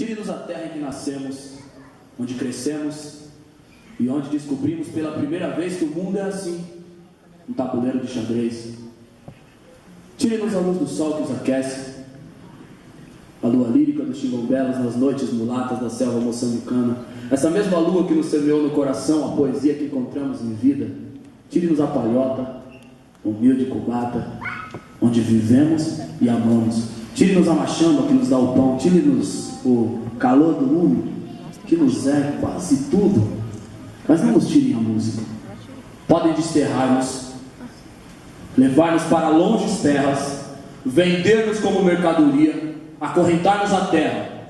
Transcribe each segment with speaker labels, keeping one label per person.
Speaker 1: Tire-nos a terra em que nascemos, onde crescemos e onde descobrimos pela primeira vez que o mundo é assim, um tabuleiro de xadrez. Tire-nos a luz do sol que os aquece, a lua lírica dos chingombelas nas noites mulatas da selva moçambicana, essa mesma lua que nos semeou no coração a poesia que encontramos em vida. Tire-nos a palhota, humilde cubata, onde vivemos e amamos. Tire-nos a machamba que nos dá o pão. Tire-nos o calor do mundo, que nos é quase tudo. Mas não nos tirem a música. Podem desterrar-nos, levar-nos para longes terras, vender-nos como mercadoria, acorrentar-nos à terra,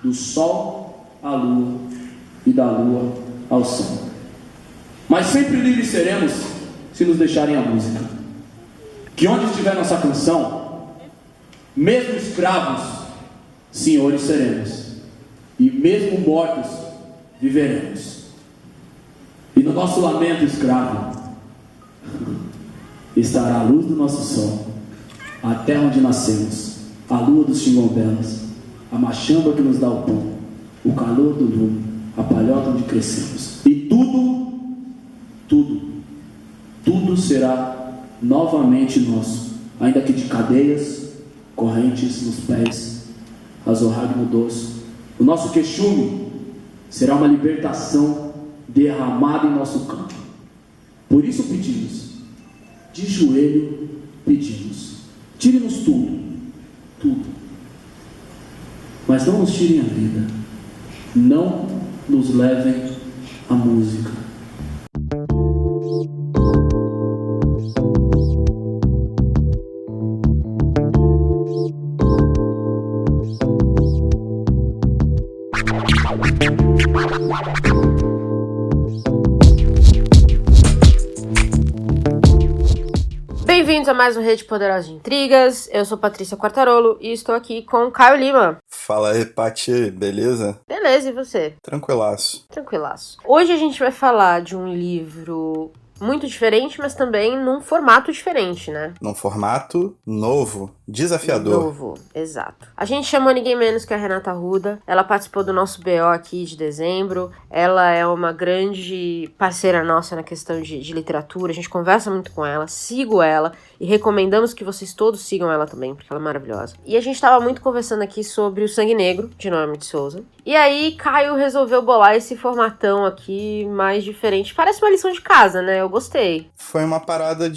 Speaker 1: do sol à lua e da lua ao sol. Mas sempre livres seremos se nos deixarem a música. Que onde estiver nossa canção, mesmo escravos, senhores seremos, e mesmo mortos, viveremos. E no nosso lamento escravo estará a luz do nosso sol, a terra onde nascemos, a lua dos chingombelas, a machamba que nos dá o pão, o calor do lume, a palhota onde crescemos. E tudo será novamente nosso, ainda que de cadeias, correntes nos pés, azorrague no dorso. O nosso queixume será uma libertação derramada em nosso campo. Por isso pedimos, de joelho pedimos, tire-nos tudo, mas não nos tirem a vida, não nos levem a música.
Speaker 2: Bem-vindos a mais um Rede Poderosa de Intrigas. Eu sou Patrícia Quartarolo e estou aqui com Caio Lima.
Speaker 3: Fala aí, Pati, beleza?
Speaker 2: Beleza, e você?
Speaker 3: Tranquilaço.
Speaker 2: Hoje a gente vai falar de um livro muito diferente, mas também num formato diferente, né?
Speaker 3: Num formato novo, desafiador.
Speaker 2: Novo, exato. A gente chamou ninguém menos que a Renata Arruda. Ela participou do nosso BO aqui de dezembro. Ela é uma grande parceira nossa na questão de literatura. A gente conversa muito com ela, sigo ela e recomendamos que vocês todos sigam ela também, porque ela é maravilhosa. E a gente tava muito conversando aqui sobre o Sangue Negro, de Norma de Souza. E aí, Caio resolveu bolar esse formatão aqui mais diferente. Parece uma lição de casa, né? Eu gostei.
Speaker 3: Foi uma parada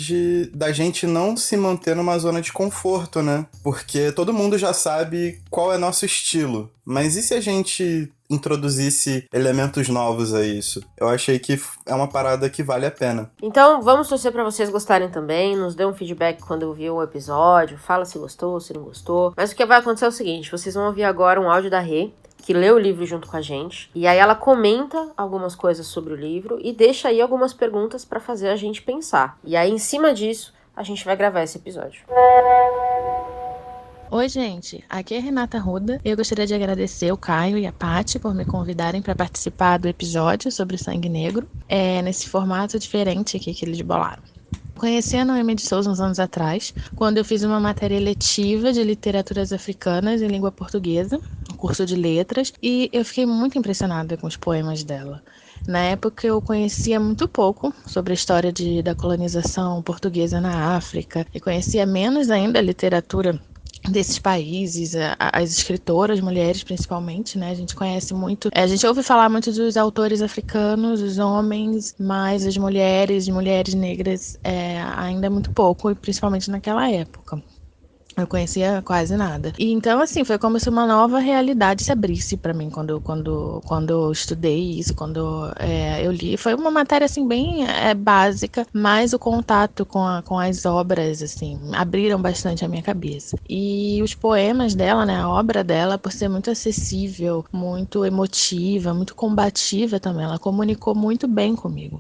Speaker 3: da gente não se manter numa zona de conforto, né? Porque todo mundo já sabe qual é nosso estilo. Mas e se a gente introduzisse elementos novos a isso? Eu achei que é uma parada que vale a pena.
Speaker 2: Então, vamos torcer pra vocês gostarem também. Nos dê um feedback quando ouviu o episódio. Fala se gostou, se não gostou. Mas o que vai acontecer é o seguinte. Vocês vão ouvir agora um áudio da Rê, que leu o livro junto com a gente, e aí ela comenta algumas coisas sobre o livro e deixa aí algumas perguntas pra fazer a gente pensar. E aí, em cima disso, a gente vai gravar esse episódio.
Speaker 4: Oi, gente. Aqui é Renata Arruda. Eu gostaria de agradecer o Caio e a Paty por me convidarem para participar do episódio sobre o Sangue Negro, nesse formato diferente aqui que eles bolaram. Conheci a Noemi de Souza uns anos atrás, quando eu fiz uma matéria letiva de literaturas africanas em língua portuguesa, um curso de letras, e eu fiquei muito impressionada com os poemas dela. Na época eu conhecia muito pouco sobre a história da colonização portuguesa na África, e conhecia menos ainda a literatura desses países, as escritoras, mulheres principalmente, né? A gente conhece muito, a gente ouve falar muito dos autores africanos, os homens, mas as mulheres negras ainda muito pouco, e principalmente naquela época. Eu conhecia quase nada. E então, assim, foi como se uma nova realidade se abrisse para mim quando eu estudei isso, quando eu li. Foi uma matéria, assim, bem básica, mas o contato com as obras, assim, abriram bastante a minha cabeça. E os poemas dela, né, a obra dela, por ser muito acessível, muito emotiva, muito combativa também, ela comunicou muito bem comigo.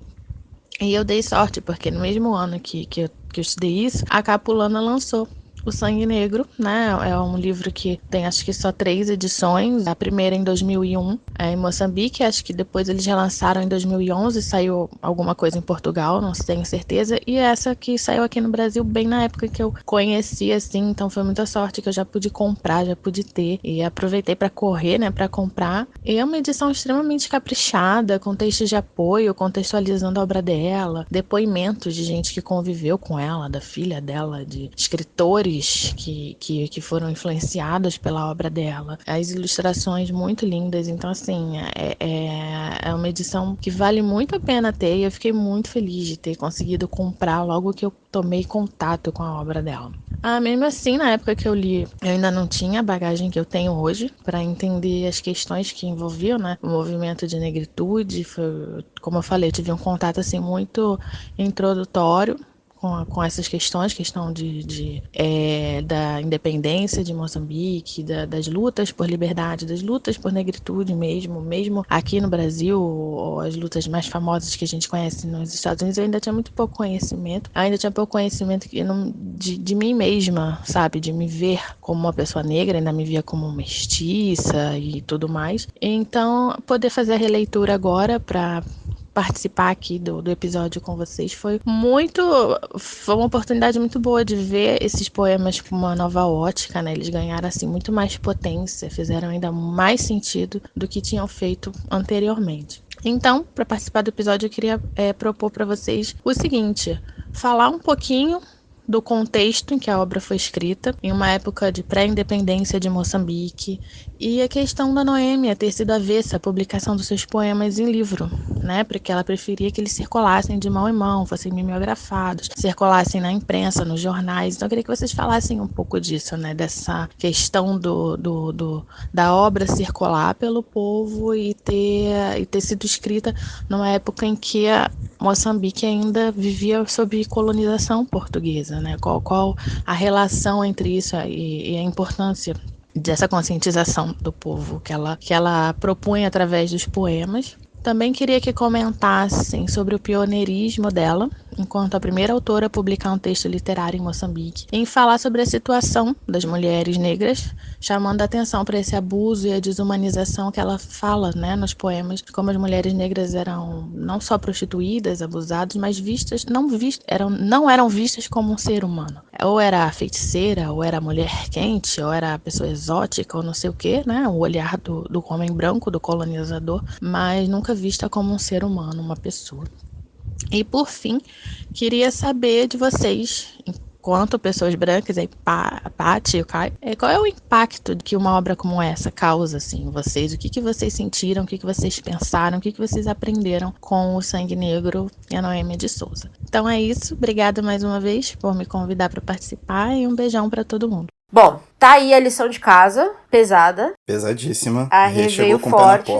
Speaker 4: E eu dei sorte, porque no mesmo ano que eu estudei isso, a Capulana lançou O Sangue Negro, né? É um livro que tem acho que só 3 edições. A primeira em 2001, em Moçambique. Acho que depois eles relançaram em 2011, saiu alguma coisa em Portugal, não tenho certeza. E essa que saiu aqui no Brasil bem na época que eu conheci, assim. Então foi muita sorte que eu já pude comprar, já pude ter. E aproveitei para correr, né? Para comprar. E é uma edição extremamente caprichada, com textos de apoio, contextualizando a obra dela, depoimentos de gente que conviveu com ela, da filha dela, de escritores que foram influenciados pela obra dela. As ilustrações muito lindas. Então, assim, é uma edição que vale muito a pena ter e eu fiquei muito feliz de ter conseguido comprar logo que eu tomei contato com a obra dela. Mesmo assim, na época que eu li, eu ainda não tinha a bagagem que eu tenho hoje para entender as questões que envolviam, né, o movimento de negritude. Como eu falei, eu tive um contato assim muito introdutório com essas questões, questão da independência de Moçambique, das lutas por liberdade, das lutas por negritude mesmo aqui no Brasil, as lutas mais famosas que a gente conhece nos Estados Unidos, eu ainda tinha muito pouco conhecimento, de mim mesma, sabe, de me ver como uma pessoa negra, ainda me via como mestiça e tudo mais. Então, poder fazer a releitura agora para participar aqui do episódio com vocês foi uma oportunidade muito boa de ver esses poemas com uma nova ótica, né? Eles ganharam assim muito mais potência, fizeram ainda mais sentido do que tinham feito anteriormente. Então, para participar do episódio, eu queria propor para vocês o seguinte: falar um pouquinho do contexto em que a obra foi escrita, em uma época de pré-independência de Moçambique, e a questão da Noêmia ter sido avessa à publicação dos seus poemas em livro, né? Porque ela preferia que eles circulassem de mão em mão, fossem mimeografados, circulassem na imprensa, nos jornais. Então eu queria que vocês falassem um pouco disso, né? Dessa questão da obra circular pelo povo e ter sido escrita numa época em que Moçambique ainda vivia sob colonização portuguesa, né? Qual a relação entre isso e a importância dessa conscientização do povo que ela propõe através dos poemas. Também queria que comentassem sobre o pioneirismo dela, enquanto a primeira autora a publicar um texto literário em Moçambique, em falar sobre a situação das mulheres negras, chamando a atenção para esse abuso e a desumanização que ela fala, né, nos poemas, de como as mulheres negras eram não só prostituídas, abusadas, mas não eram vistas como um ser humano. Ou era a feiticeira, ou era a mulher quente, ou era a pessoa exótica, ou não sei o quê, né, o olhar do homem branco, do colonizador, mas nunca vista como um ser humano, uma pessoa. E por fim, queria saber de vocês, enquanto pessoas brancas, a Paty e o Caio, qual é o impacto que uma obra como essa causa assim, em vocês? O que vocês sentiram, o que vocês pensaram, o que vocês aprenderam com o Sangue Negro e a Noêmia de Souza? Então é isso, obrigada mais uma vez por me convidar para participar e um beijão para todo mundo.
Speaker 2: Bom, tá aí a lição de casa, pesada.
Speaker 3: Pesadíssima.
Speaker 2: A Rê veio forte.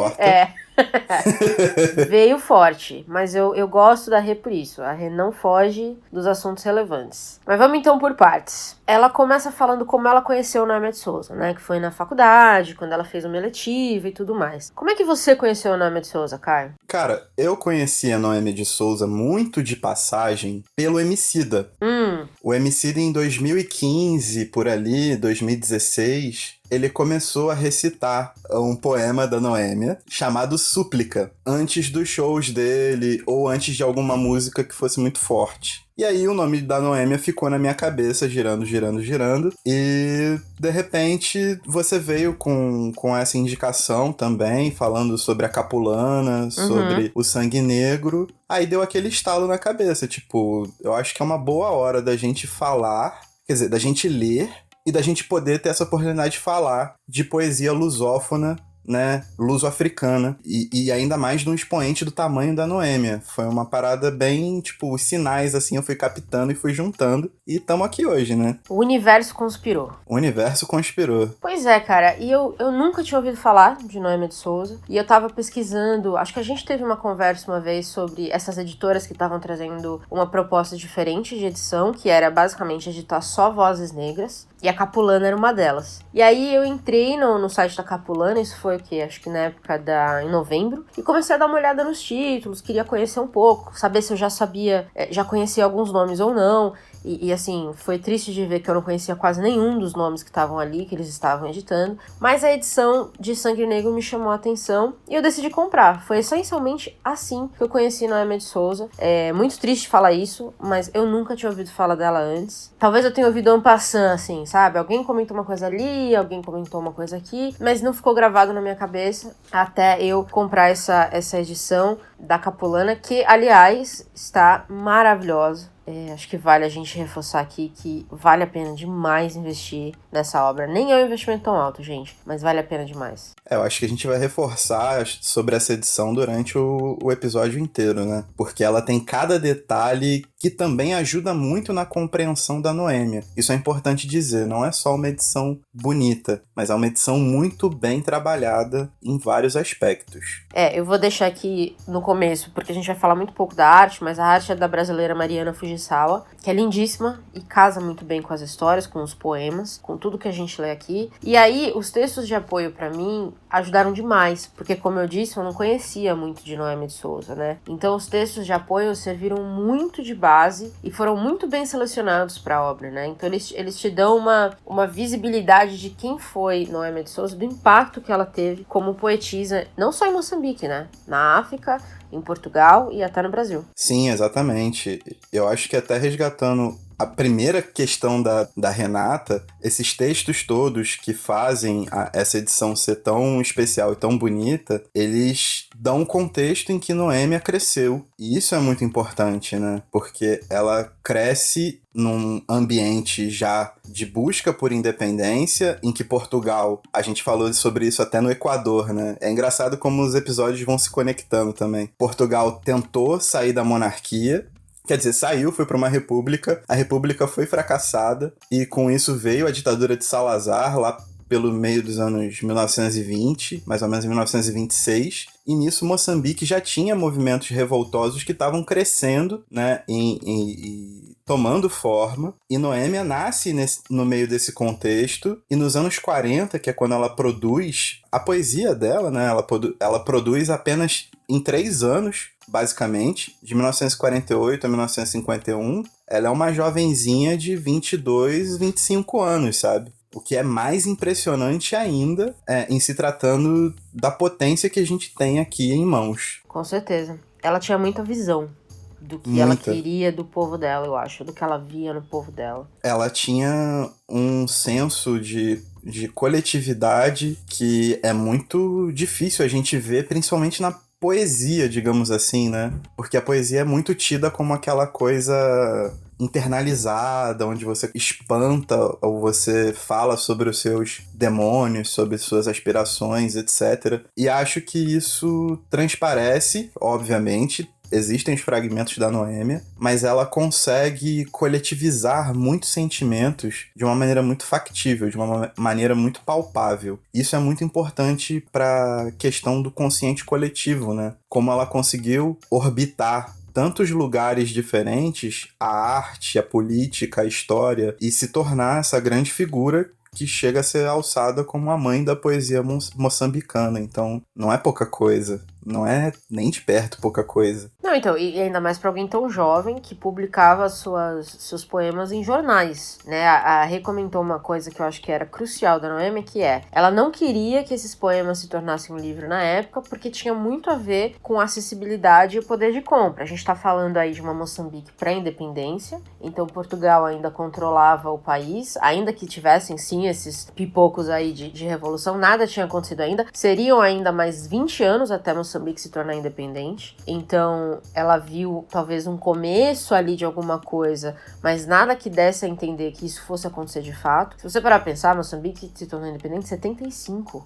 Speaker 2: Veio forte, mas eu gosto da Rê por isso. A Rê não foge dos assuntos relevantes. Mas vamos então por partes. Ela começa falando como ela conheceu Noêmia de Souza, né? Que foi na faculdade, quando ela fez uma eletiva e tudo mais. Como é que você conheceu a Noêmia de Souza, Caio?
Speaker 3: Cara, eu conheci a Noêmia de Souza muito de passagem pelo Emicida. O Emicida em 2015, por ali, 2016... ele começou a recitar um poema da Noêmia chamado Súplica, antes dos shows dele ou antes de alguma música que fosse muito forte. E aí o nome da Noêmia ficou na minha cabeça, girando, e de repente você veio com essa indicação também, falando sobre a Capulana, sobre o Sangue Negro. Aí deu aquele estalo na cabeça, tipo, eu acho que é uma boa hora da gente falar, quer dizer, da gente ler, e da gente poder ter essa oportunidade de falar de poesia lusófona, né, luso-africana, e ainda mais de um expoente do tamanho da Noêmia. Foi uma parada bem, tipo, os sinais, assim, eu fui captando e fui juntando, e tamo aqui hoje, né?
Speaker 2: O universo conspirou.
Speaker 3: O universo conspirou.
Speaker 2: Pois é, cara, e eu nunca tinha ouvido falar de Noêmia de Souza, e eu tava pesquisando, acho que a gente teve uma conversa uma vez sobre essas editoras que estavam trazendo uma proposta diferente de edição, que era basicamente editar só vozes negras, e a Capulana era uma delas. E aí eu entrei no site da Capulana, isso foi o quê? Acho que na época em novembro, e comecei a dar uma olhada nos títulos, queria conhecer um pouco, saber se eu já conhecia alguns nomes ou não. E assim, foi triste de ver que eu não conhecia quase nenhum dos nomes que estavam ali, que eles estavam editando. Mas a edição de Sangue Negro me chamou a atenção e eu decidi comprar. Foi essencialmente assim que eu conheci Noêmia de Souza. É muito triste falar isso, mas eu nunca tinha ouvido falar dela antes. Talvez eu tenha ouvido en passant, assim, sabe? Alguém comentou uma coisa ali, alguém comentou uma coisa aqui, mas não ficou gravado na minha cabeça até eu comprar essa edição da Capulana, que, aliás, está maravilhosa. Acho que vale a gente reforçar aqui que vale a pena demais investir nessa obra. Nem é um investimento tão alto, gente, mas vale a pena demais.
Speaker 3: Eu acho que a gente vai reforçar sobre essa edição durante o episódio inteiro, né? Porque ela tem cada detalhe que também ajuda muito na compreensão da Noêmia. Isso é importante dizer, não é só uma edição bonita, mas é uma edição muito bem trabalhada em vários aspectos.
Speaker 2: Eu vou deixar aqui no começo, porque a gente vai falar muito pouco da arte, mas a arte é da brasileira Mariana Fujisawa, que é lindíssima e casa muito bem com as histórias, com os poemas, com tudo que a gente lê aqui. E aí, os textos de apoio, pra mim, ajudaram demais, porque, como eu disse, eu não conhecia muito de Noêmia de Souza, né? Então, os textos de apoio serviram muito de base e foram muito bem selecionados pra obra, né? Então, eles te dão uma visibilidade de quem foi Noêmia de Souza, do impacto que ela teve como poetisa, não só em Moçambique, né? Na África, em Portugal e até no Brasil.
Speaker 3: Sim, exatamente. Eu acho que até resgatando a primeira questão da Renata, esses textos todos que fazem essa edição ser tão especial e tão bonita, eles dão um contexto em que Noêmia cresceu. E isso é muito importante, né? Porque ela cresce num ambiente já de busca por independência, em que Portugal, a gente falou sobre isso até no Equador, né? É engraçado como os episódios vão se conectando também. Portugal tentou sair da monarquia, quer dizer, saiu, foi para uma república, a república foi fracassada, e com isso veio a ditadura de Salazar, lá pelo meio dos anos 1920, mais ou menos em 1926, e nisso Moçambique já tinha movimentos revoltosos que estavam crescendo, né, e tomando forma, e Noêmia nasce no meio desse contexto, e nos anos 40, que é quando ela produz a poesia dela, né, ela produz apenas em 3 anos, basicamente, de 1948 a 1951, ela é uma jovenzinha de 22, 25 anos, sabe? O que é mais impressionante ainda em se tratando da potência que a gente tem aqui em mãos.
Speaker 2: Com certeza. Ela tinha muita visão do que ela queria do povo dela, eu acho, do que ela via no povo dela.
Speaker 3: Ela tinha um senso de coletividade que é muito difícil a gente ver, principalmente na poesia, digamos assim, né? Porque a poesia é muito tida como aquela coisa internalizada, onde você espanta ou você fala sobre os seus demônios, sobre suas aspirações, etc. E acho que isso transparece, obviamente, existem os fragmentos da Noêmia, mas ela consegue coletivizar muitos sentimentos de uma maneira muito factível, de uma maneira muito palpável. Isso é muito importante para a questão do consciente coletivo, né? Como ela conseguiu orbitar tantos lugares diferentes, a arte, a política, a história, e se tornar essa grande figura que chega a ser alçada como a mãe da poesia moçambicana. Então, não é pouca coisa. Não é nem de perto pouca coisa.
Speaker 2: Não, então, e ainda mais pra alguém tão jovem que publicava seus poemas em jornais, né? A Rê comentou uma coisa que eu acho que era crucial da Noêmia, que ela não queria que esses poemas se tornassem um livro na época, porque tinha muito a ver com a acessibilidade e o poder de compra. A gente tá falando aí de uma Moçambique pré-independência, então Portugal ainda controlava o país, ainda que tivessem sim esses pipocos aí de revolução, nada tinha acontecido ainda. Seriam ainda mais 20 anos até Moçambique se tornar independente. Então, ela viu talvez um começo ali de alguma coisa, mas nada que desse a entender que isso fosse acontecer de fato. Se você parar pra pensar, Moçambique se tornou independente em 75.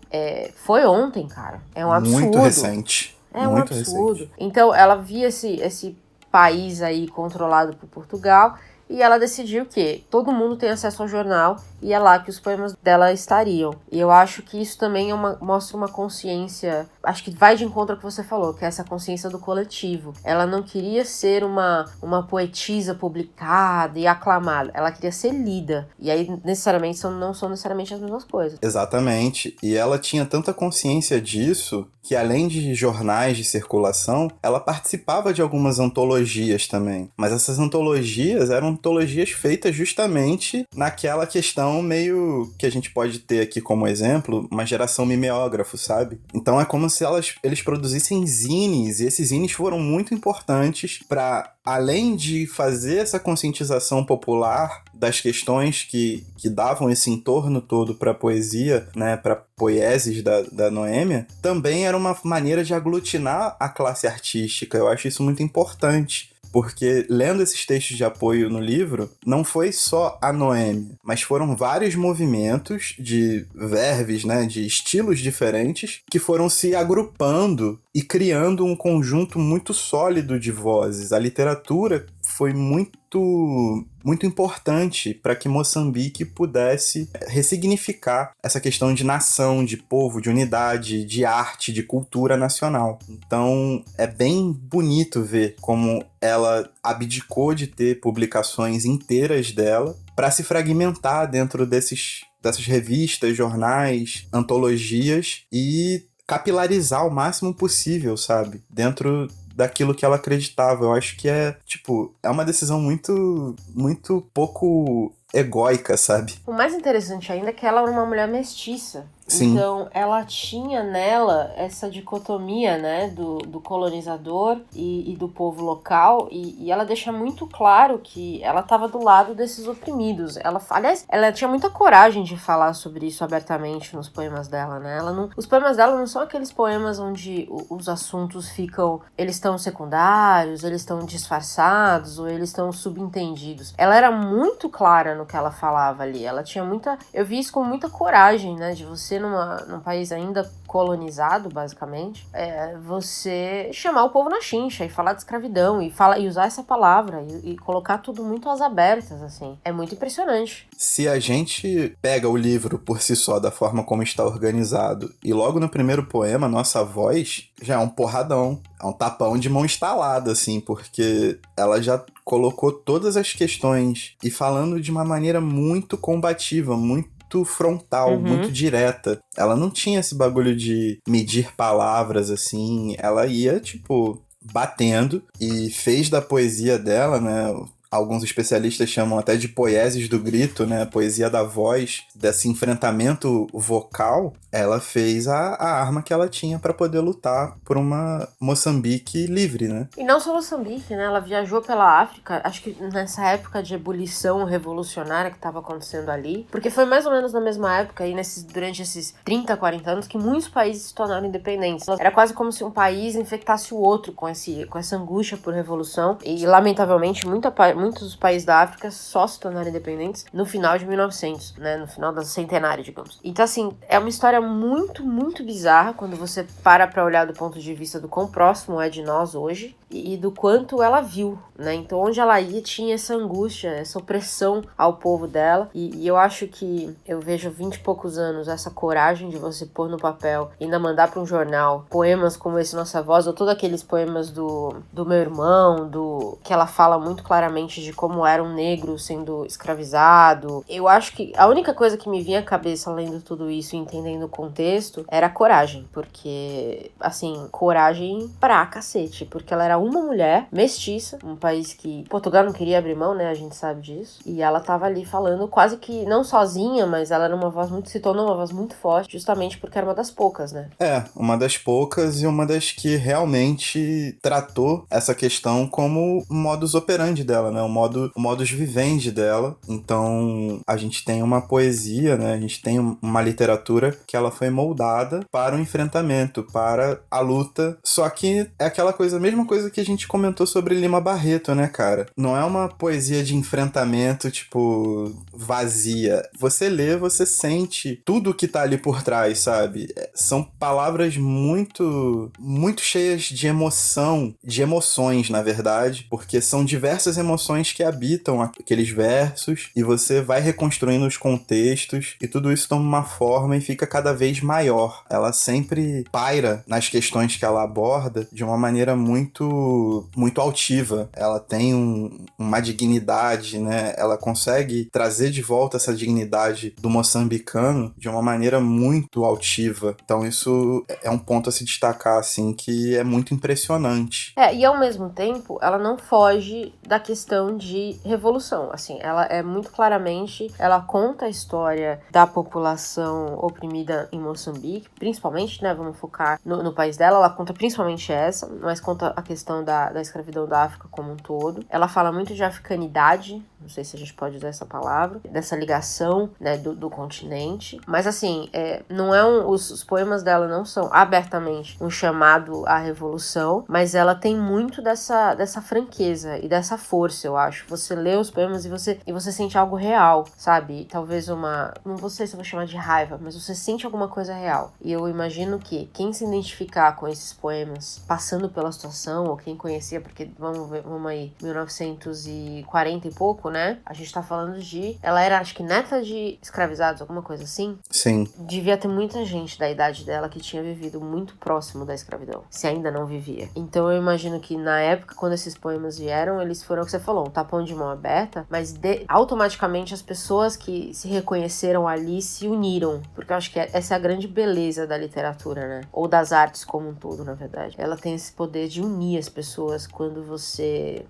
Speaker 2: Foi ontem, cara. É um absurdo.
Speaker 3: Muito recente.
Speaker 2: É um absurdo. Recente. Então, ela via esse país aí controlado por Portugal, e ela decidiu que todo mundo tem acesso ao jornal e é lá que os poemas dela estariam. E eu acho que isso também mostra uma consciência, acho que vai de encontro ao que você falou, que é essa consciência do coletivo. Ela não queria ser uma poetisa publicada e aclamada, ela queria ser lida. E aí, necessariamente, não são necessariamente as mesmas coisas.
Speaker 3: Exatamente. E ela tinha tanta consciência disso que além de jornais de circulação, ela participava de algumas antologias também. Mas essas antologias eram antologias feitas justamente naquela questão meio que a gente pode ter aqui como exemplo, uma geração mimeógrafo, sabe? Então é como se eles produzissem zines, e esses zines foram muito importantes para, além de fazer essa conscientização popular das questões que davam esse entorno todo para a poesia, né, para poieses da Noêmia, também era uma maneira de aglutinar a classe artística. Eu acho isso muito importante. Porque lendo esses textos de apoio no livro, não foi só a Noêmia, mas foram vários movimentos de verbes, né, de estilos diferentes, que foram se agrupando e criando um conjunto muito sólido de vozes. A literatura foi muito importante para que Moçambique pudesse ressignificar essa questão de nação, de povo, de unidade, de arte, de cultura nacional. Então é bem bonito ver como ela abdicou de ter publicações inteiras dela para se fragmentar dentro dessas revistas, jornais, antologias e capilarizar o máximo possível, sabe? Dentro daquilo que ela acreditava. Eu acho que é uma decisão muito, muito pouco egóica, sabe?
Speaker 2: O mais interessante ainda é que ela era uma mulher mestiça.
Speaker 3: Sim.
Speaker 2: Então, ela tinha nela essa dicotomia, né, do colonizador e do povo local, e ela deixa muito claro que ela estava do lado desses oprimidos. Aliás, ela tinha muita coragem de falar sobre isso abertamente nos poemas dela, né? Os poemas dela não são aqueles poemas onde os assuntos eles estão secundários, eles estão disfarçados, ou eles estão subentendidos. Ela era muito clara no que ela falava ali. Ela tinha eu vi isso com muita coragem, né, de você num país ainda colonizado, basicamente, você chamar o povo na chincha e falar de escravidão e usar essa palavra e colocar tudo muito às abertas, assim. É muito impressionante.
Speaker 3: Se a gente pega o livro por si só, da forma como está organizado, e logo no primeiro poema, Nossa Voz, já é um porradão, é um tapão de mão estalada, assim, porque ela já colocou todas as questões e falando de uma maneira muito combativa, muito frontal, muito direta. Ela não tinha esse bagulho de medir palavras, assim. Ela ia, batendo e fez da poesia dela, né? Alguns especialistas chamam até de poieses do grito, né? Poesia da voz, desse enfrentamento vocal. Ela fez a arma que ela tinha para poder lutar por uma Moçambique livre, né?
Speaker 2: E não só Moçambique, né? Ela viajou pela África, acho que nessa época de ebulição revolucionária que estava acontecendo ali, porque foi mais ou menos na mesma época, aí durante esses 30, 40 anos, que muitos países se tornaram independentes. Era quase como se um país infectasse o outro com essa angústia por revolução, e lamentavelmente muitos países da África só se tornaram independentes no final de 1900, né? No final do centenário, digamos. Então, assim, é uma história muito, muito bizarra quando você para olhar do ponto de vista do quão próximo é de nós hoje e do quanto ela viu, né? Então, onde ela ia tinha essa angústia, essa opressão ao povo dela, e eu acho que eu vejo 20 e poucos anos essa coragem de você pôr no papel e ainda mandar para um jornal poemas como esse Nossa Voz, ou todos aqueles poemas do meu irmão, que ela fala muito claramente de como era um negro sendo escravizado. Eu acho que a única coisa que me vinha à cabeça lendo tudo isso e entendendo o contexto era a coragem, porque, assim, coragem pra cacete, porque ela era uma mulher mestiça, um país que Portugal não queria abrir mão, né, a gente sabe disso, e ela tava ali falando quase que não sozinha, mas ela era se tornou uma voz muito forte, justamente porque era uma das poucas, né?
Speaker 3: Uma das poucas e uma das que realmente tratou essa questão como o modus operandi dela, né, o modus vivendi dela. Então a gente tem uma poesia, né, a gente tem uma literatura que ela foi moldada para o enfrentamento, para a luta, só que é aquela coisa, a mesma coisa que a gente comentou sobre Lima Barreto, né, cara? Não é uma poesia de enfrentamento, vazia. Você lê, você sente tudo que tá ali por trás, sabe? São palavras muito, muito cheias de emoção, de emoções, na verdade, porque são diversas emoções emoções que habitam aqueles versos, e você vai reconstruindo os contextos, e tudo isso toma uma forma e fica cada vez maior. Ela sempre paira nas questões que ela aborda de uma maneira muito, muito altiva. Ela tem uma dignidade, né? Ela consegue trazer de volta essa dignidade do moçambicano de uma maneira muito altiva. Então isso é um ponto a se destacar, assim, que é muito impressionante.
Speaker 2: E ao mesmo tempo, ela não foge da questão de revolução. Assim, ela é muito claramente, ela conta a história da população oprimida em Moçambique, principalmente, né, vamos focar no país dela, ela conta principalmente essa, mas conta a questão da escravidão da África como um todo. Ela fala muito de africanidade, não sei se a gente pode usar essa palavra, dessa ligação, né, do continente, mas assim, não é os poemas dela não são abertamente um chamado à revolução, mas ela tem muito dessa franqueza e dessa força, eu acho. Você lê os poemas e você sente algo real, sabe? Talvez não sei se eu vou chamar de raiva, mas você sente alguma coisa real. E eu imagino que quem se identificar com esses poemas, passando pela situação, ou quem conhecia, porque vamos aí, 1940 e pouco, né? A gente tá falando ela era, acho que neta de escravizados, alguma coisa assim.
Speaker 3: Sim.
Speaker 2: Devia ter muita gente da idade dela que tinha vivido muito próximo da escravidão, se ainda não vivia. Então eu imagino que na época, quando esses poemas vieram, eles foram o que você falou, um tapão de mão aberta, mas automaticamente as pessoas que se reconheceram ali se uniram, porque eu acho que essa é a grande beleza da literatura, né? Ou das artes como um todo, na verdade. Ela tem esse poder de unir as pessoas quando você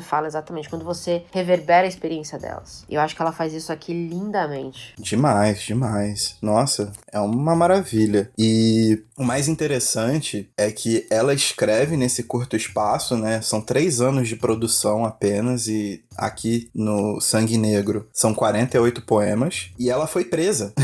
Speaker 2: fala exatamente, quando você reverbera a experiência delas. E eu acho que ela faz isso aqui lindamente.
Speaker 3: Demais, demais. Nossa, é uma maravilha. E o mais interessante é que ela escreve nesse curto espaço, né? São 3 anos de produção apenas, e aqui no Sangue Negro são 48 poemas, e ela foi presa.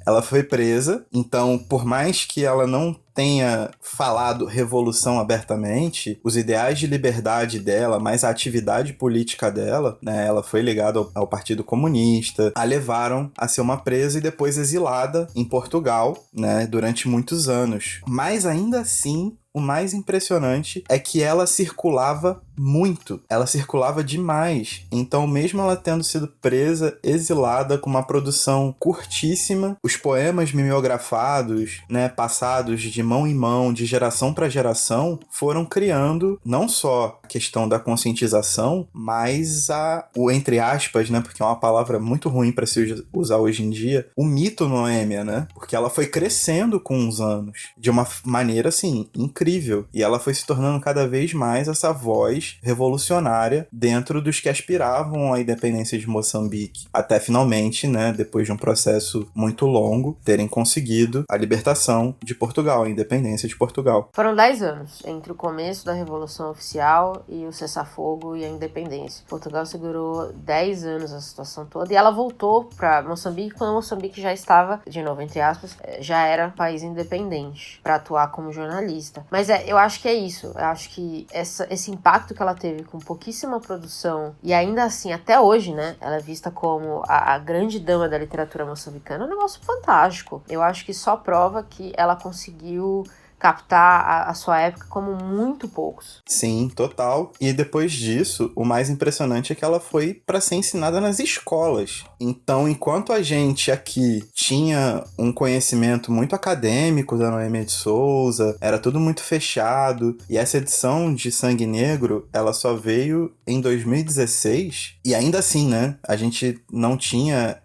Speaker 3: Ela foi presa, então por mais que ela não tenha falado revolução abertamente, os ideais de liberdade dela, mais a atividade política dela, né, ela foi ligada ao Partido Comunista, a levaram a ser uma presa e depois exilada em Portugal, né, durante muitos anos. Mas ainda assim, o mais impressionante é que ela circulava muito, ela circulava demais. Então, mesmo ela tendo sido presa, exilada, com uma produção curtíssima, os poemas mimeografados, né, passados de mão em mão, de geração para geração, foram criando não só a questão da conscientização, mas o entre aspas, né, porque é uma palavra muito ruim para se usar hoje em dia, o mito Noêmia, né? Porque ela foi crescendo com os anos, de uma maneira, assim, incrível. E ela foi se tornando cada vez mais essa voz revolucionária dentro dos que aspiravam à independência de Moçambique. Até finalmente, né, depois de um processo muito longo, terem conseguido a libertação de Portugal, a independência de Portugal.
Speaker 2: Foram 10 anos entre o começo da Revolução Oficial e o cessar-fogo e a independência. Portugal segurou 10 anos a situação toda e ela voltou para Moçambique quando Moçambique já estava, de novo, entre aspas, já era um país independente para atuar como jornalista. Mas eu acho que é isso. Eu acho que esse impacto que ela teve com pouquíssima produção e ainda assim, até hoje, né, ela é vista como a grande dama da literatura moçambicana, é um negócio fantástico. Eu acho que só prova que ela conseguiu captar a sua época como muito poucos.
Speaker 3: Sim, total. E depois disso, o mais impressionante é que ela foi para ser ensinada nas escolas. Então, enquanto a gente aqui tinha um conhecimento muito acadêmico da Noêmia de Souza, era tudo muito fechado, e essa edição de Sangue Negro, ela só veio em 2016, e ainda assim, né, a gente não tinha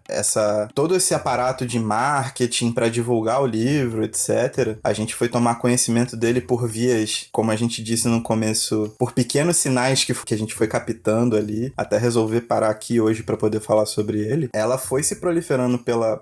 Speaker 3: todo esse aparato de marketing para divulgar o livro, etc. A gente foi tomar conhecimento dele por vias, como a gente disse no começo, por pequenos sinais que a gente foi captando ali, até resolver parar aqui hoje para poder falar sobre ele. Ela foi se proliferando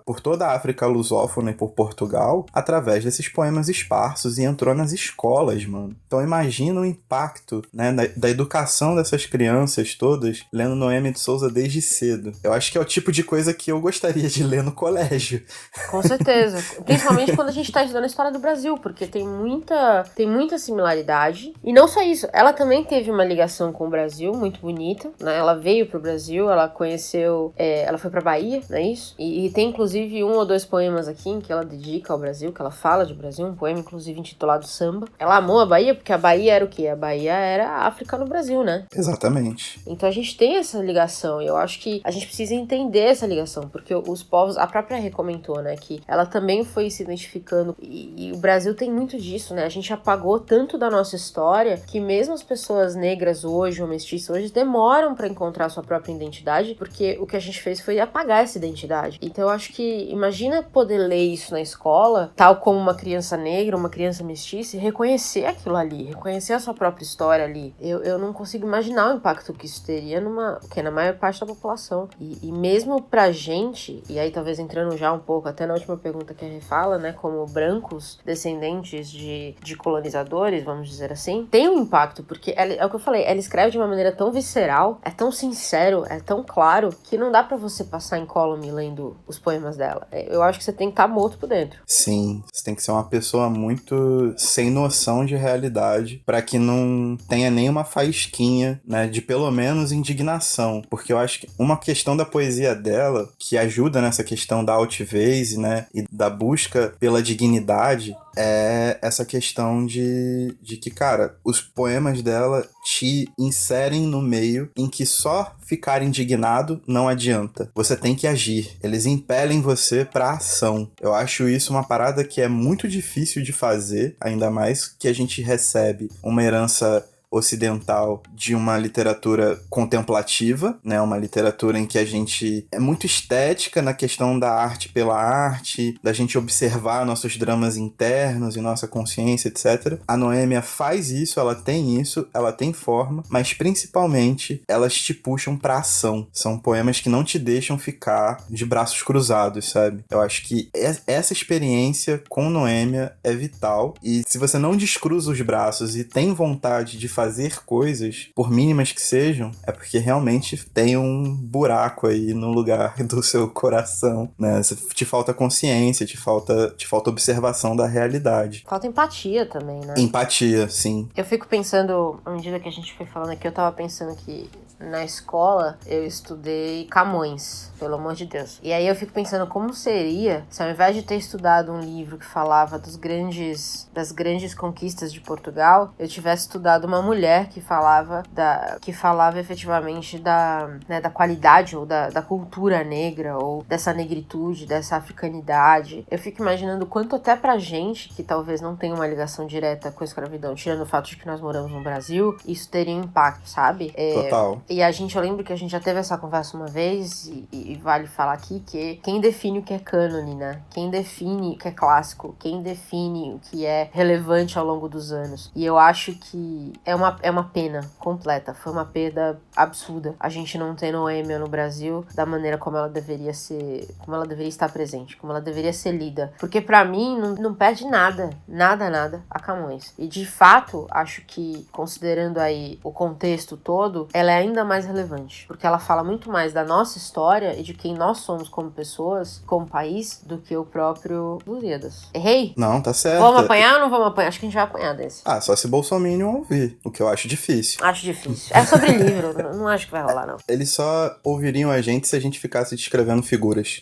Speaker 3: por toda a África lusófona e por Portugal, através desses poemas esparsos, e entrou nas escolas, mano. Então imagina o impacto, né, da educação dessas crianças todas, lendo Noêmia de Souza desde cedo. Eu acho que é o tipo de coisa que eu gostaria de ler no colégio.
Speaker 2: Com certeza. Principalmente quando a gente tá estudando a história do Brasil, porque tem muita similaridade. E não só isso, ela também teve uma ligação com o Brasil muito bonita, né? Ela veio pro Brasil, ela conheceu, ela foi pra Bahia, não é isso? E tem inclusive 1 ou 2 poemas aqui em que ela dedica ao Brasil, que ela fala de Brasil, um poema inclusive intitulado Samba. Ela amou a Bahia porque a Bahia era o quê? A Bahia era a África no Brasil, né?
Speaker 3: Exatamente.
Speaker 2: Então a gente tem essa ligação e eu acho que a gente precisa entender essa ligação, porque os povos, a própria Rê comentou, né, que ela também foi se identificando e o Brasil tem muito disso, né? A gente apagou tanto da nossa história que mesmo as pessoas negras hoje ou mestiças hoje demoram pra encontrar sua própria identidade, porque o que a gente fez foi apagar essa identidade. Então eu acho que, imagina poder ler isso na escola, tal como uma criança negra, uma criança mestiça, e reconhecer aquilo ali, reconhecer a sua própria história ali. Eu não consigo imaginar o impacto que isso teria na maior parte da população. E mesmo pra gente, e aí talvez entrando já um pouco, até na última pergunta que a gente fala, né, como brancos descendentes de colonizadores, vamos dizer assim, tem um impacto, porque é o que eu falei, ela escreve de uma maneira tão visceral, é tão sincero, é tão claro, que não dá pra você passar incólume lendo os poemas dela. Eu acho que você tem que estar morto por dentro.
Speaker 3: Sim, você tem que ser uma pessoa muito sem noção de realidade pra que não tenha nenhuma faísquinha, né, de pelo menos indignação, porque eu acho que uma questão da poesia dela, que ajuda nessa questão da altivez, né, e da busca pela dignidade, é essa questão de que, cara, os poemas dela te inserem no meio em que só ficar indignado não adianta. Você tem que agir. Eles impelem você pra ação. Eu acho isso uma parada que é muito difícil de fazer, ainda mais que a gente recebe uma herança ocidental de uma literatura contemplativa, né? Uma literatura em que a gente é muito estética na questão da arte pela arte, da gente observar nossos dramas internos e nossa consciência, etc. A Noêmia faz isso, ela tem forma, mas principalmente elas te puxam pra ação. São poemas que não te deixam ficar de braços cruzados, sabe? Eu acho que essa experiência com Noêmia é vital, e se você não descruza os braços e tem vontade de fazer coisas, por mínimas que sejam, é porque realmente tem um buraco aí no lugar do seu coração, né? Te falta consciência, te falta observação da realidade.
Speaker 2: Falta empatia também, né?
Speaker 3: Empatia, sim.
Speaker 2: Eu fico pensando, à medida que a gente foi falando aqui, eu tava pensando que na escola eu estudei Camões, pelo amor de Deus. E aí eu fico pensando como seria se ao invés de ter estudado um livro que falava das grandes conquistas de Portugal, eu tivesse estudado uma mulher que falava efetivamente da qualidade ou da cultura negra, ou dessa negritude, dessa africanidade. Eu fico imaginando quanto até pra gente, que talvez não tenha uma ligação direta com a escravidão, tirando o fato de que nós moramos no Brasil, isso teria um impacto, sabe?
Speaker 3: Total.
Speaker 2: E eu lembro que a gente já teve essa conversa uma vez, e vale falar aqui que quem define o que é cânone, né? Quem define o que é clássico, quem define o que é relevante ao longo dos anos. E eu acho que é uma pena completa, foi uma perda absurda a gente não ter Noêmia no Brasil da maneira como ela deveria estar presente, como ela deveria ser lida. Porque pra mim não perde nada a Camões. E de fato, acho que, considerando aí o contexto todo, ela é ainda mais relevante, porque ela fala muito mais da nossa história e de quem nós somos como pessoas, como país, do que o próprio Lusíadas. Errei?
Speaker 3: Não, tá certo.
Speaker 2: Vamos apanhar ou não vamos apanhar? Acho que a gente vai apanhar desse.
Speaker 3: Só se Bolsominion ouvir, o que eu acho difícil.
Speaker 2: Acho difícil. É sobre livro, não acho que vai rolar, não.
Speaker 3: Eles só ouviriam a gente se a gente ficasse descrevendo figuras.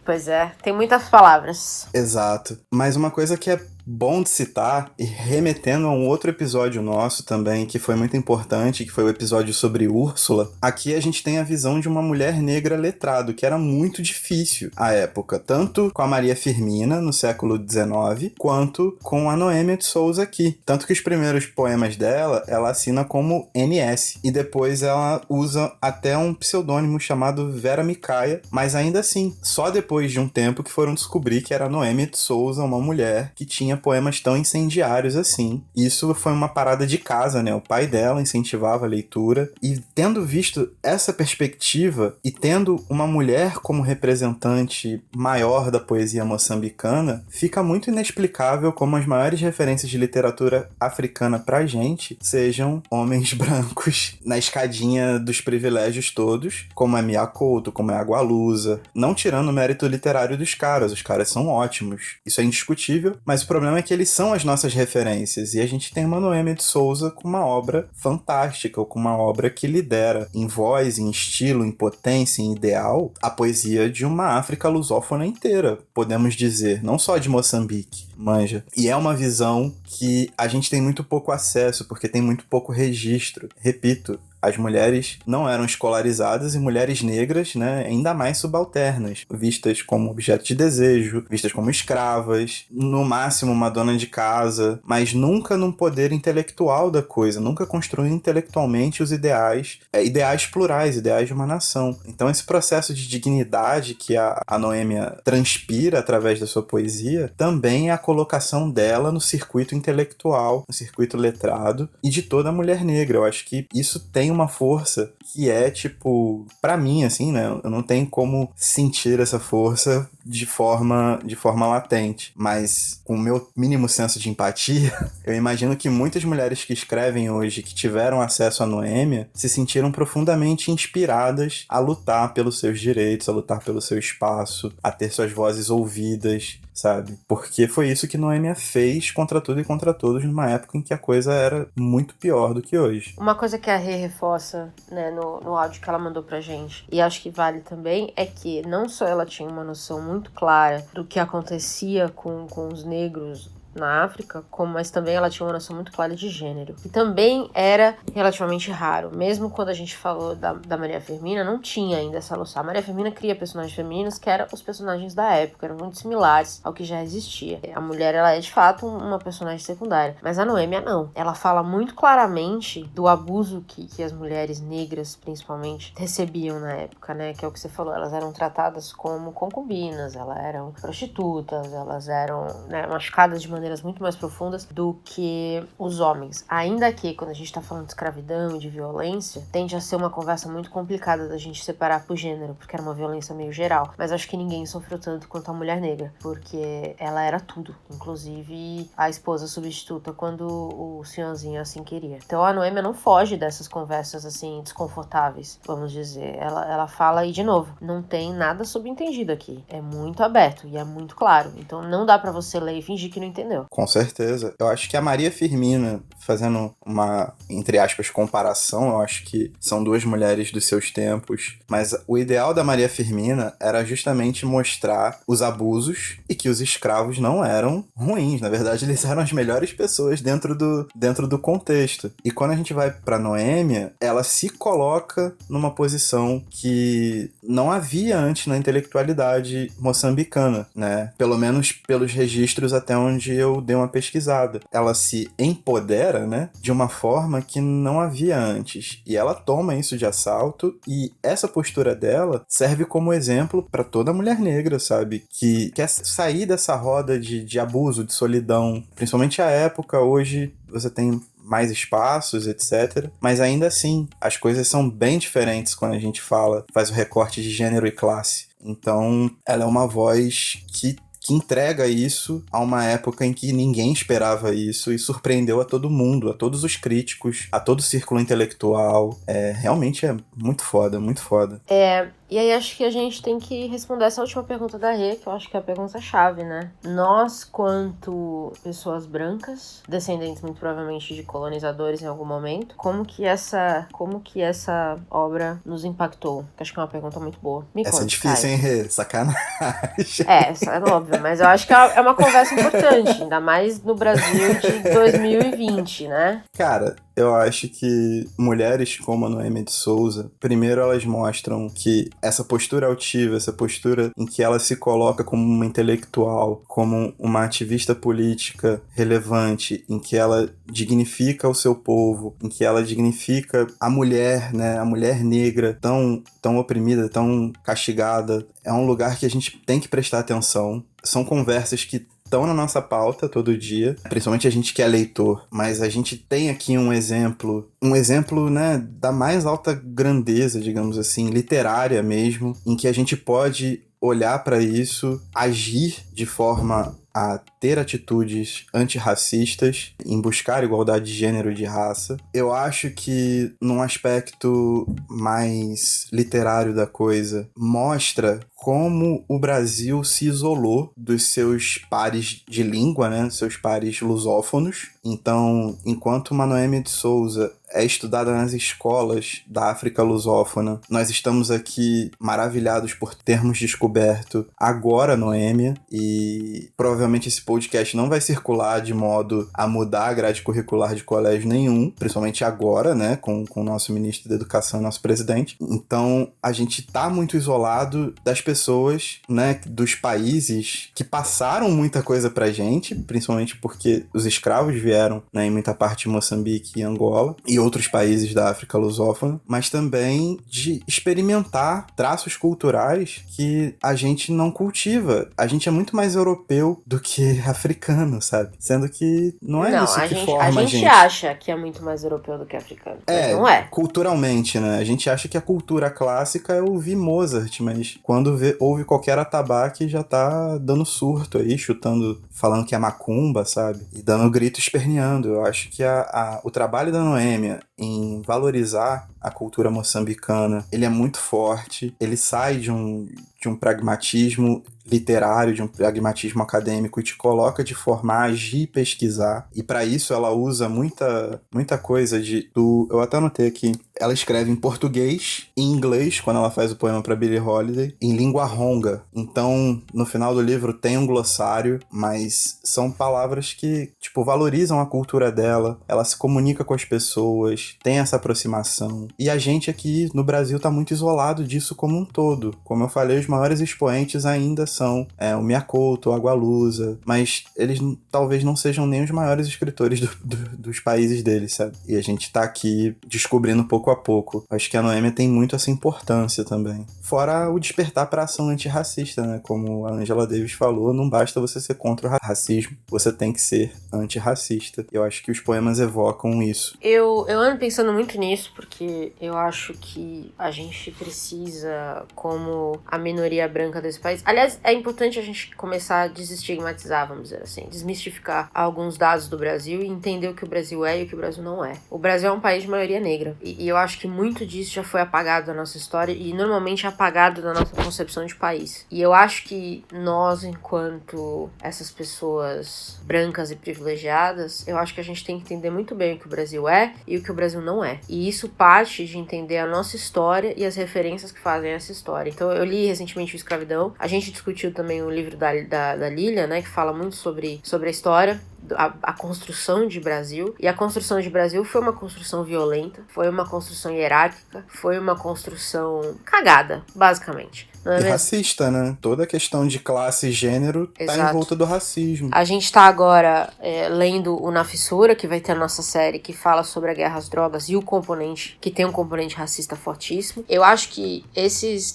Speaker 2: Pois é, tem muitas palavras.
Speaker 3: Exato. Mas uma coisa que é bom de citar, e remetendo a um outro episódio nosso também, que foi muito importante, que foi o episódio sobre Úrsula, aqui a gente tem a visão de uma mulher negra letrado, que era muito difícil à época, tanto com a Maria Firmina, no século XIX, quanto com a Noêmia de Souza aqui. Tanto que os primeiros poemas dela, ela assina como NS, e depois ela usa até um pseudônimo chamado Vera Micaia, mas ainda assim, só depois de um tempo que foram descobrir que era Noêmia de Souza, uma mulher que tinha poemas tão incendiários assim. Isso foi uma parada de casa, né? O pai dela incentivava a leitura, e tendo visto essa perspectiva e tendo uma mulher como representante maior da poesia moçambicana, fica muito inexplicável como as maiores referências de literatura africana pra gente sejam homens brancos na escadinha dos privilégios todos, como é Mia Couto, como é Agualusa, não tirando o mérito literário dos caras, os caras são ótimos, isso é indiscutível, mas o problema problema é que eles são as nossas referências, e a gente tem uma Noêmia de Souza com uma obra fantástica, ou com uma obra que lidera em voz, em estilo, em potência, em ideal, a poesia de uma África lusófona inteira, podemos dizer, não só de Moçambique, manja. E é uma visão que a gente tem muito pouco acesso, porque tem muito pouco registro. Repito, as mulheres não eram escolarizadas, e mulheres negras, né, ainda mais subalternas, vistas como objeto de desejo, vistas como escravas, no máximo uma dona de casa, mas nunca num poder intelectual da coisa, nunca construindo intelectualmente os ideais, ideais plurais, ideais de uma nação. Então esse processo de dignidade que a Noêmia transpira através da sua poesia, também é a colocação dela no circuito intelectual, no circuito letrado, e de toda a mulher negra. Eu acho que isso tem uma força que é, tipo, pra mim, assim, né, eu não tenho como sentir essa força de forma latente, mas com o meu mínimo senso de empatia, eu imagino que muitas mulheres que escrevem hoje, que tiveram acesso à Noêmia, se sentiram profundamente inspiradas a lutar pelos seus direitos, a lutar pelo seu espaço, a ter suas vozes ouvidas, sabe? Porque foi isso que Noêmia fez contra tudo e contra todos numa época em que a coisa era muito pior do que hoje.
Speaker 2: Uma coisa que a Rê reforça, né, no áudio que ela mandou pra gente, e acho que vale também, é que não só ela tinha uma noção muito clara do que acontecia com os negros na África, mas também ela tinha uma noção muito clara de gênero. E também era relativamente raro. Mesmo quando a gente falou da Maria Firmina, não tinha ainda essa noção. A Maria Firmina cria personagens femininos que eram os personagens da época, eram muito similares ao que já existia. A mulher, ela é de fato uma personagem secundária, mas a Noêmia não. Ela fala muito claramente do abuso que as mulheres negras, principalmente, recebiam na época, né? Que é o que você falou, elas eram tratadas como concubinas, elas eram prostitutas, elas eram, né, machucadas de maneiras muito mais profundas do que os homens. Ainda que, quando a gente tá falando de escravidão e de violência, tende a ser uma conversa muito complicada da gente separar por gênero, porque era uma violência meio geral. Mas acho que ninguém sofreu tanto quanto a mulher negra, porque ela era tudo, inclusive a esposa substituta quando o senhorzinho assim queria. Então a Noêmia não foge dessas conversas assim desconfortáveis, vamos dizer. Ela fala, e de novo, não tem nada subentendido aqui. É muito aberto e é muito claro. Então não dá pra você ler e fingir que não entendeu.
Speaker 3: Com certeza. Eu acho que a Maria Firmina, fazendo uma, entre aspas, comparação, eu acho que são duas mulheres dos seus tempos, mas o ideal da Maria Firmina era justamente mostrar os abusos e que os escravos não eram ruins. Na verdade, eles eram as melhores pessoas dentro do contexto. E quando a gente vai pra Noêmia, ela se coloca numa posição que não havia antes na intelectualidade moçambicana, né? Pelo menos pelos registros até onde eu dei uma pesquisada. Ela se empodera, né, de uma forma que não havia antes. E ela toma isso de assalto, e essa postura dela serve como exemplo para toda mulher negra, sabe? Que quer sair dessa roda de abuso, de solidão. Principalmente a época, hoje você tem mais espaços, etc. Mas ainda assim, as coisas são bem diferentes quando a gente faz o recorte de gênero e classe. Então, ela é uma voz que entrega isso a uma época em que ninguém esperava isso e surpreendeu a todo mundo, a todos os críticos, a todo o círculo intelectual. Realmente é muito foda, muito foda.
Speaker 2: E aí acho que a gente tem que responder essa última pergunta da Rê, que eu acho que é a pergunta-chave, né? Nós, quanto pessoas brancas, descendentes muito provavelmente de colonizadores em algum momento, como que essa obra nos impactou? Que acho que é uma pergunta muito boa.
Speaker 3: Essa é difícil, hein, Rê? Sacanagem.
Speaker 2: Essa é óbvio, mas eu acho que é uma conversa importante, ainda mais no Brasil de 2020, né?
Speaker 3: Cara, eu acho que mulheres como a Noêmia de Souza, primeiro elas mostram que essa postura altiva, essa postura em que ela se coloca como uma intelectual, como uma ativista política relevante, em que ela dignifica o seu povo, em que ela dignifica a mulher, né, a mulher negra tão oprimida, tão castigada, é um lugar que a gente tem que prestar atenção. São conversas que estão na nossa pauta todo dia, principalmente a gente que é leitor, mas a gente tem aqui um exemplo, né, da mais alta grandeza, digamos assim, literária mesmo, em que a gente pode olhar para isso, agir de forma a ter atitudes antirracistas, em buscar igualdade de gênero e de raça. Eu acho que, num aspecto mais literário da coisa, mostra como o Brasil se isolou dos seus pares de língua, né, seus pares lusófonos. Então, enquanto uma Noêmia de Souza é estudada nas escolas da África lusófona, nós estamos aqui maravilhados por termos descoberto agora Noêmia, e provavelmente esse podcast não vai circular de modo a mudar a grade curricular de colégio nenhum, principalmente agora, né, com o nosso ministro da Educação, nosso presidente. Então, a gente tá muito isolado das pessoas, né, dos países que passaram muita coisa pra gente, principalmente porque os escravos vieram, né, em muita parte de Moçambique e Angola, e outros países da África lusófona, mas também de experimentar traços culturais que a gente não cultiva. A gente é muito mais europeu do que africano, sabe? Sendo que não é isso que forma a gente.
Speaker 2: A gente acha que é muito mais europeu do que africano. Não é.
Speaker 3: Culturalmente, né? A gente acha que a cultura clássica é ouvir Mozart, mas quando ouve qualquer atabaque já tá dando surto aí, chutando, falando que é macumba, sabe? E dando grito esperneando. Eu acho que o trabalho da Noêmia em valorizar a cultura moçambicana, ele é muito forte, ele sai de um pragmatismo literário, de um pragmatismo acadêmico, e te coloca de forma a agir e pesquisar. E para isso ela usa muita coisa eu até anotei aqui, ela escreve em português e em inglês, quando ela faz o poema para Billie Holiday, em língua ronga. Então, no final do livro tem um glossário, mas são palavras que, tipo, valorizam a cultura dela, ela se comunica com as pessoas, tem essa aproximação. E a gente aqui no Brasil tá muito isolado disso como um todo. Como eu falei, os maiores expoentes ainda são o Mia Couto, o Agualusa, mas eles talvez não sejam nem os maiores escritores dos países deles, sabe? E a gente tá aqui descobrindo pouco a pouco. Acho que a Noêmia tem muito essa importância também. Fora o despertar para a ação antirracista, né? Como a Angela Davis falou, não basta você ser contra o racismo, você tem que ser antirracista. Eu acho que os poemas evocam isso.
Speaker 2: Eu ando pensando muito nisso, porque eu acho que a gente precisa, como a minoria branca desse país... Aliás, é importante a gente começar a desestigmatizar, vamos dizer assim, desmistificar alguns dados do Brasil e entender o que o Brasil é e o que o Brasil não é. O Brasil é um país de maioria negra, e eu acho que muito disso já foi apagado da nossa história e normalmente é apagado da nossa concepção de país. E eu acho que nós, enquanto essas pessoas brancas e privilegiadas, eu acho que a gente tem que entender muito bem o que o Brasil é e o que o Brasil não é. E isso parte de entender a nossa história e as referências que fazem essa história. Então, eu li recentemente o Escravidão. A gente discutiu também o livro da Lilia, né, que fala muito sobre a história, a construção de Brasil. E a construção de Brasil foi uma construção violenta, foi uma construção hierárquica, foi uma construção cagada, basicamente. Não é mesmo?
Speaker 3: Racista, né? Toda a questão de classe e gênero tá em volta do racismo.
Speaker 2: A gente tá agora lendo o Na Fissura, que vai ter a nossa série que fala sobre a guerra às drogas e o componente, que tem um componente racista fortíssimo. Eu acho que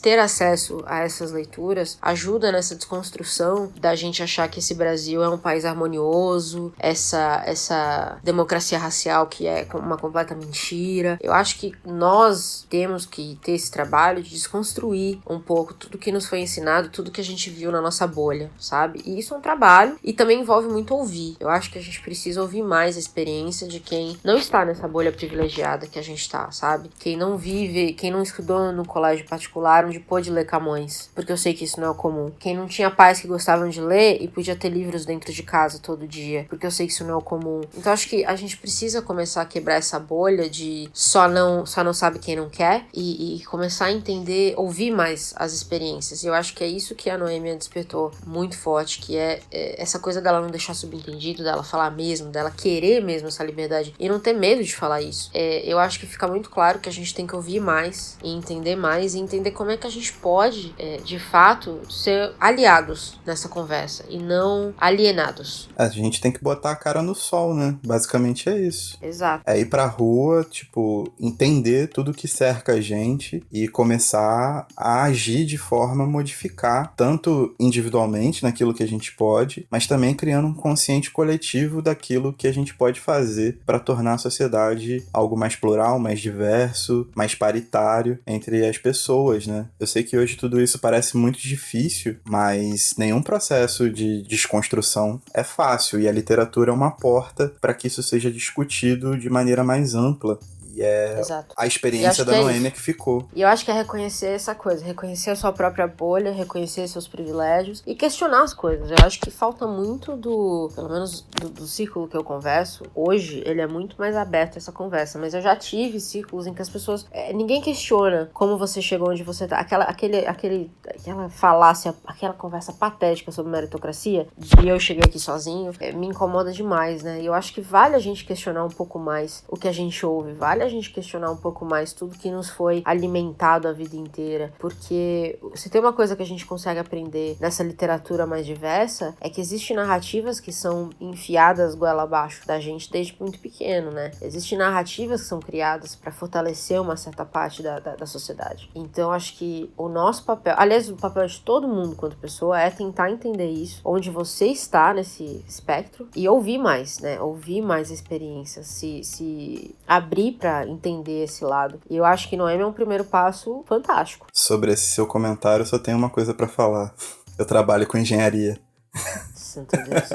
Speaker 2: ter acesso a essas leituras ajuda nessa desconstrução da gente achar que esse Brasil é um país harmonioso, essa democracia racial que é uma completa mentira. Eu acho que nós temos que ter esse trabalho de desconstruir um pouco tudo que nos foi ensinado, tudo que a gente viu na nossa bolha, sabe? E isso é um trabalho e também envolve muito ouvir. Eu acho que a gente precisa ouvir mais a experiência de quem não está nessa bolha privilegiada que a gente tá, sabe? Quem não vive, quem não estudou no colégio particular onde pôde ler Camões, porque eu sei que isso não é o comum. Quem não tinha pais que gostavam de ler e podia ter livros dentro de casa todo dia, porque eu sei que isso não é o comum. Então acho que a gente precisa começar a quebrar essa bolha de só não sabe quem não quer e começar a entender, ouvir mais as experiências. E eu acho que é isso que a Noêmia despertou muito forte, que é essa coisa dela não deixar subentendido, dela falar mesmo, dela querer mesmo essa liberdade e não ter medo de falar isso. Eu acho que fica muito claro que a gente tem que ouvir mais e entender como é que a gente pode, de fato, ser aliados nessa conversa e não alienados.
Speaker 3: A gente tem que botar a cara no sol, né? Basicamente é isso.
Speaker 2: Exato.
Speaker 3: É ir pra rua, tipo, entender tudo que cerca a gente e começar a agir de forma a modificar, tanto individualmente naquilo que a gente pode, mas também criando um consciente coletivo daquilo que a gente pode fazer para tornar a sociedade algo mais plural, mais diverso, mais paritário entre as pessoas, né? Eu sei que hoje tudo isso parece muito difícil, mas nenhum processo de desconstrução é fácil e a literatura é uma porta para que isso seja discutido de maneira mais ampla. E é
Speaker 2: Exato.
Speaker 3: a experiência da Noêmia que ficou.
Speaker 2: E eu acho que é reconhecer essa coisa, reconhecer a sua própria bolha, reconhecer seus privilégios e questionar as coisas. Eu acho que falta muito pelo menos do círculo que eu converso, hoje ele é muito mais aberto a essa conversa, mas eu já tive círculos em que as pessoas, ninguém questiona como você chegou onde você tá, aquela falácia, aquela conversa patética sobre meritocracia, de eu cheguei aqui sozinho, me incomoda demais, né? E eu acho que vale a gente questionar um pouco mais o que a gente ouve, vale a gente questionar um pouco mais tudo que nos foi alimentado a vida inteira, porque se tem uma coisa que a gente consegue aprender nessa literatura mais diversa, é que existem narrativas que são enfiadas goela abaixo da gente desde muito pequeno, né? Existem narrativas que são criadas para fortalecer uma certa parte da sociedade. Então, acho que o nosso papel, aliás, o papel de todo mundo quanto pessoa é tentar entender isso, onde você está nesse espectro e ouvir mais, né? Ouvir mais experiências, se abrir para entender esse lado. E eu acho que Noêmia é um primeiro passo fantástico.
Speaker 3: Sobre esse seu comentário, eu só tenho uma coisa pra falar. Eu trabalho com engenharia.
Speaker 2: Santo Deus.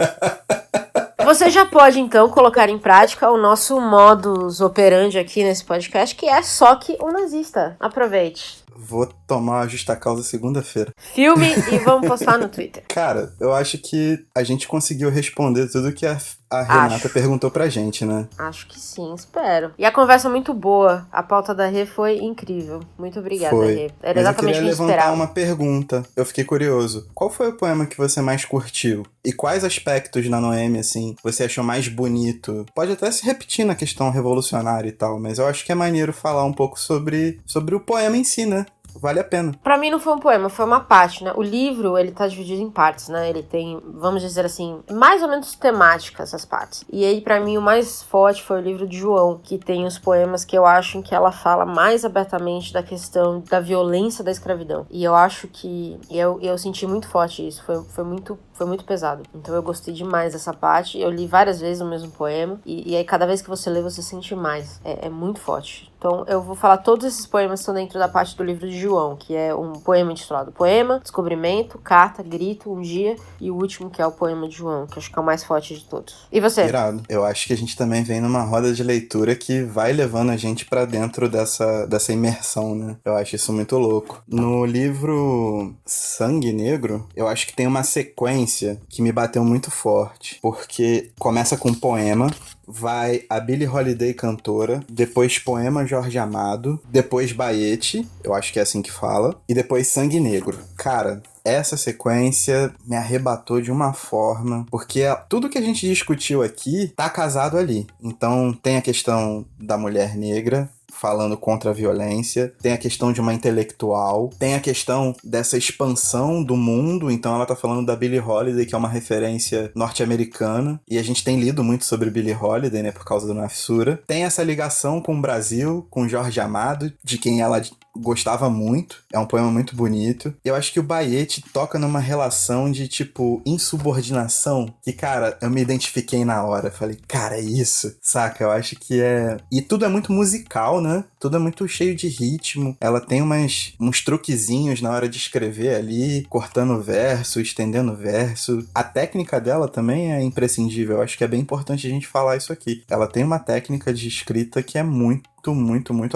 Speaker 2: Você já pode, então, colocar em prática o nosso modus operandi aqui nesse podcast, que é só que um nazista. Aproveite.
Speaker 3: Vou tomar a justa causa segunda-feira.
Speaker 2: Filme e vamos postar no Twitter.
Speaker 3: Cara, eu acho que a gente conseguiu responder tudo que a Renata perguntou pra gente, né?
Speaker 2: Acho que sim, espero. E a conversa muito boa. A pauta da Rê foi incrível. Muito obrigada, Rê. Era exatamente o que eu esperava.
Speaker 3: Mas eu queria levantar uma pergunta. Eu fiquei curioso. Qual foi o poema que você mais curtiu? E quais aspectos na Noêmia, assim, você achou mais bonito? Pode até se repetir na questão revolucionária e tal, mas eu acho que é maneiro falar um pouco sobre o poema em si, né? Vale a pena.
Speaker 2: Pra mim não foi um poema, foi uma parte, né? O livro, ele tá dividido em partes, né? Ele tem, vamos dizer assim, mais ou menos temáticas essas partes. E aí, pra mim, o mais forte foi o livro de João, que tem os poemas que eu acho em que ela fala mais abertamente da questão da violência da escravidão. E eu acho que... Eu senti muito forte isso. Foi muito pesado. Então eu gostei demais dessa parte. Eu li várias vezes o mesmo poema. E aí, cada vez que você lê, você sente mais. É muito forte. Então, eu vou falar todos esses poemas que estão dentro da parte do livro de João, que é um poema intitulado Poema, Descobrimento, Carta, Grito, Um Dia, e o último, que é o poema de João, que acho que é o mais forte de todos. E você?
Speaker 3: Irado. Eu acho que a gente também vem numa roda de leitura que vai levando a gente pra dentro dessa imersão, né? Eu acho isso muito louco. No livro Sangue Negro, eu acho que tem uma sequência que me bateu muito forte, porque começa com um poema, vai a Billie Holiday cantora, depois poema Jorge Amado, depois Baete, eu acho que é assim que fala, e depois Sangue Negro. Cara, essa sequência me arrebatou de uma forma, porque tudo que a gente discutiu aqui tá casado ali. Então tem a questão da mulher negra falando contra a violência, tem a questão de uma intelectual, tem a questão dessa expansão do mundo, então ela tá falando da Billie Holiday, que é uma referência norte-americana, e a gente tem lido muito sobre Billie Holiday, né, por causa do Nafsura. Tem essa ligação com o Brasil, com Jorge Amado, de quem ela gostava muito, é um poema muito bonito. Eu acho que o Baete toca numa relação de, tipo, insubordinação, que, cara, eu me identifiquei na hora, falei, cara, é isso, saca? Eu acho que é... E tudo é muito musical, né? Tudo é muito cheio de ritmo, ela tem uns truquezinhos na hora de escrever ali, cortando verso, estendendo verso. A técnica dela também é imprescindível, eu acho que é bem importante a gente falar isso aqui. Ela tem uma técnica de escrita que é muito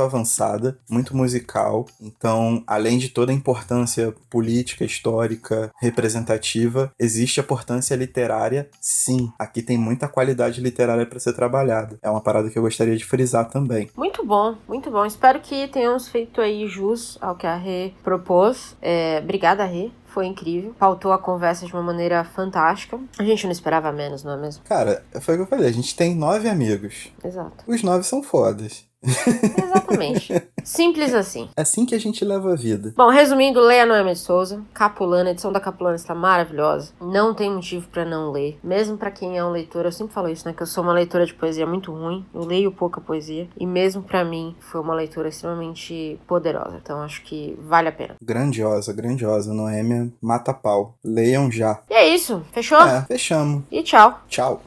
Speaker 3: avançada, muito musical. Então, além de toda a importância política, histórica, representativa, existe a importância literária, sim. Aqui tem muita qualidade literária para ser trabalhada. É uma parada que eu gostaria de frisar também.
Speaker 2: Muito bom, muito bom. Espero que tenhamos feito aí jus ao que a Rê propôs. Obrigada, Rê. Foi incrível. Pautou a conversa de uma maneira fantástica. A gente não esperava menos, não é mesmo?
Speaker 3: Cara, foi o que eu falei. A gente tem 9 amigos.
Speaker 2: Exato.
Speaker 3: Os 9 são fodas.
Speaker 2: Exatamente. Simples assim.
Speaker 3: É assim que a gente leva a vida.
Speaker 2: Bom, resumindo, leia Noêmia de Souza. Capulana, a edição da Capulana está maravilhosa. Não tem motivo pra não ler. Mesmo pra quem é um leitor, eu sempre falo isso, né? Que eu sou uma leitora de poesia muito ruim. Eu leio pouca poesia. E mesmo pra mim, foi uma leitura extremamente poderosa. Então acho que vale a pena.
Speaker 3: Grandiosa, grandiosa. Noêmia mata pau. Leiam já.
Speaker 2: E é isso. Fechou?
Speaker 3: Fechamos.
Speaker 2: E tchau.
Speaker 3: Tchau.